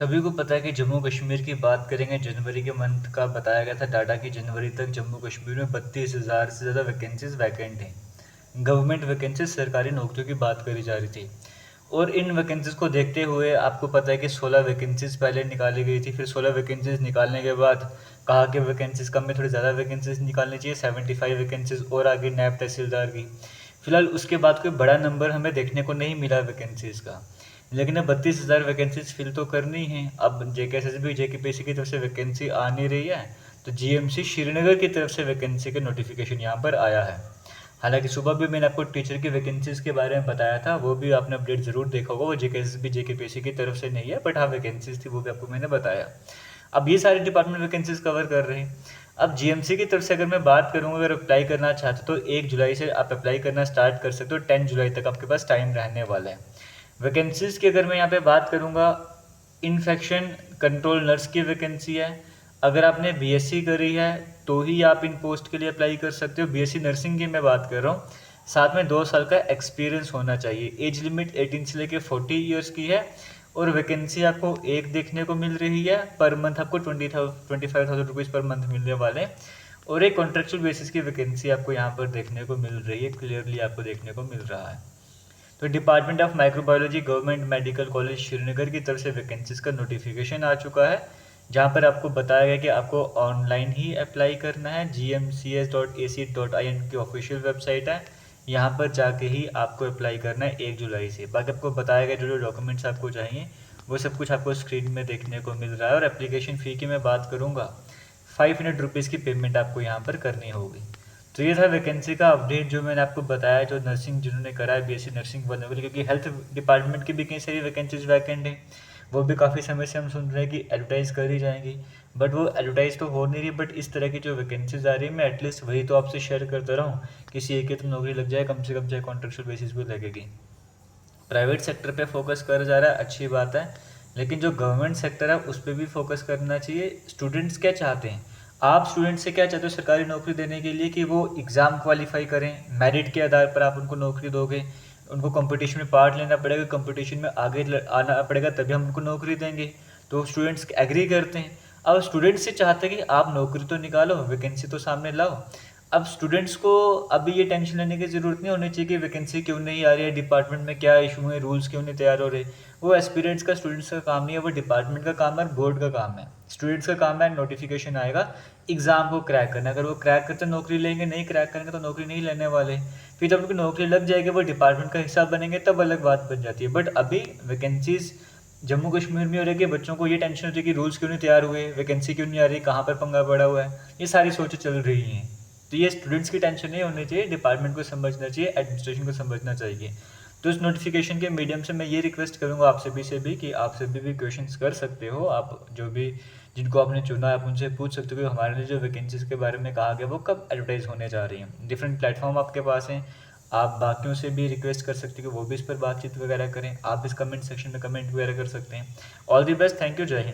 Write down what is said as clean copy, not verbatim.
सभी को पता है कि जम्मू कश्मीर की बात करेंगे। जनवरी के मंथ का बताया गया था डाटा कि जनवरी तक जम्मू कश्मीर में 32,000 से ज़्यादा वैकेंसीज वैकेंट हैं। गवर्नमेंट वैकेंसीज, सरकारी नौकरियों की बात करी जा रही थी। और इन वैकेंसीज को देखते हुए आपको पता है कि 16 वैकेंसीज पहले निकाली गई थी। फिर 16 वैकेंसीज निकालने के बाद कहा कि वैकेंसीज कम में थोड़ी ज़्यादा वैकेंसीज निकालनी चाहिए। 75 वैकेंसीज और आगे नायब तहसीलदार की। फिलहाल उसके बाद कोई बड़ा नंबर हमें देखने को नहीं मिला वैकेंसीज का। लेकिन अब 32,000 वैकेंसीज फिल तो करनी है। अब JKSSB JKPSC की तरफ से वैकेंसी आ नहीं रही है, तो GMC श्रीनगर की तरफ से वैकेंसी का नोटिफिकेशन यहाँ पर आया है। हालांकि सुबह भी मैंने आपको टीचर की वैकेंसीज के बारे में बताया था, वो भी आपने अपडेट जरूर देखा होगा। वो JKSSB JKPSC की तरफ से नहीं है, बट हाँ वैकेंसीज थी, वो भी आपको मैंने बताया। अब ये सारे डिपार्टमेंट वैकेंसीज कवर कर रहे हैं। अब GMC की तरफ से अगर मैं बात करूँ, अगर अप्लाई करना चाहते हो तो 1 जुलाई से आप अप्लाई करना स्टार्ट कर सकते हो। 10 जुलाई तक आपके पास टाइम रहने वाला है। वैकेंसीज की अगर मैं यहाँ पे बात करूँगा, इन्फेक्शन कंट्रोल नर्स की वैकेंसी है। अगर आपने BSc करी है तो ही आप इन पोस्ट के लिए अप्लाई कर सकते हो। BSc नर्सिंग की मैं बात कर रहा हूँ। साथ में 2 साल का एक्सपीरियंस होना चाहिए। एज लिमिट 18 से लेकर 40 ईयर्स की है। और वैकेंसी आपको एक देखने को मिल रही है। पर मंथ आपको 25,000 रुपीज़ पर मंथ मिलने वाले हैं। और एक कॉन्ट्रेक्चुअल बेसिस की वैकेंसी आपको यहाँ पर देखने को मिल रही है, क्लियरली आपको देखने को मिल रहा है। तो department of microbiology government medical college Srinagar की तरफ से वैकेंसीज का नोटिफिकेशन आ चुका है, जहां पर आपको बताया गया कि आपको ऑनलाइन ही अप्लाई करना है। gmcs.ac.in की ऑफिशियल वेबसाइट है, यहाँ पर जाके ही आपको अप्लाई करना है 1 जुलाई से। बाकी आपको बताया गया जो जो डॉक्यूमेंट्स आपको चाहिए वो सब कुछ आपको स्क्रीन में देखने को मिल रहा है। और एप्लीकेशन फ़ी की मैं बात करूँगा, 500 रुपीज़ की पेमेंट आपको यहाँ पर करनी होगी। तो ये था वैकेंसी का अपडेट जो मैंने आपको बताया, जो नर्सिंग जिन्होंने करा है BSc नर्सिंग वालों के लिए। क्योंकि हेल्थ डिपार्टमेंट की भी कई सारी वैकेंसीज वैकेंट हैं, वो भी काफ़ी समय से हम सुन रहे हैं कि एडवर्टाइज़ करी जाएंगी, बट वो एडवर्टाइज़ तो हो नहीं रही। बट इस तरह की जो वैकेंसीज आ रही है, मैं एटलीस्ट वही तो आपसे शेयर करता रहा हूँ। किसी एक की तो नौकरी लग जाए कम से कम, चाहे कॉन्ट्रेक्चुअल बेसिस पे लगेगी। प्राइवेट सेक्टर पे फोकस कर जा रहा है, अच्छी बात है। लेकिन जो गवर्नमेंट सेक्टर है उस पर भी फोकस करना चाहिए। स्टूडेंट्स क्या चाहते हैं, आप स्टूडेंट से क्या चाहते हो सरकारी नौकरी देने के लिए? कि वो एग्ज़ाम क्वालिफाई करें, मेरिट के आधार पर आप उनको नौकरी दोगे। उनको कंपटीशन में पार्ट लेना पड़ेगा, कंपटीशन में आगे आना पड़ेगा, तभी हम उनको नौकरी देंगे। तो स्टूडेंट्स एग्री करते हैं। अब स्टूडेंट्स से चाहते हैं कि आप नौकरी तो निकालो, वैकेंसी तो सामने लाओ। अब स्टूडेंट्स को अभी ये टेंशन लेने की ज़रूरत नहीं होनी चाहिए कि वैकेंसी क्यों नहीं आ रही है, डिपार्टमेंट में क्या इशू है, रूल्स क्यों नहीं तैयार हो रहे। वो एस्पिरेंट्स का, स्टूडेंट्स का काम नहीं है, वो डिपार्टमेंट का काम है, बोर्ड का काम है। स्टूडेंट्स का काम है नोटिफिकेशन आएगा, एग्ज़ाम को क्रैक करना। अगर वो क्रैक करते नौकरी लेंगे, नहीं क्रैक करेंगे तो नौकरी नहीं लेने वाले। फिर जब उनकी नौकरी लग जाएगी, वो डिपार्टमेंट का हिस्सा बनेंगे, तब अलग बात बन जाती है। बट अभी वैकेंसीज जम्मू कश्मीर में हो रही है कि बच्चों को ये टेंशन होती है कि रूल्स क्यों नहीं तैयार हुए, वैकेंसी क्यों नहीं आ रही, कहाँ पर पंगा पड़ा हुआ है। ये सारी सोचें चल रही हैं। तो ये स्टूडेंट्स की टेंशन नहीं होनी चाहिए, डिपार्टमेंट को समझना चाहिए, एडमिनिस्ट्रेशन को समझना चाहिए। तो इस नोटिफिकेशन के मीडियम से मैं ये रिक्वेस्ट करूँगा आप सभी से भी कि आप सभी भी क्वेश्चंस कर सकते हो। आप जो भी जिनको आपने चुना है आप उनसे पूछ सकते हो कि हमारे लिए जो वैकेंसीज के बारे में कहा गया वो कब एडवर्टाइज होने जा रही हैं। डिफरेंट प्लेटफॉर्म आपके पास हैं, आप बाकियों से भी रिक्वेस्ट कर सकते हो कि वो भी इस पर बातचीत वगैरह करें। आप इस कमेंट सेक्शन में कमेंट वगैरह कर सकते हैं। All the best, thank you, जय हिंद।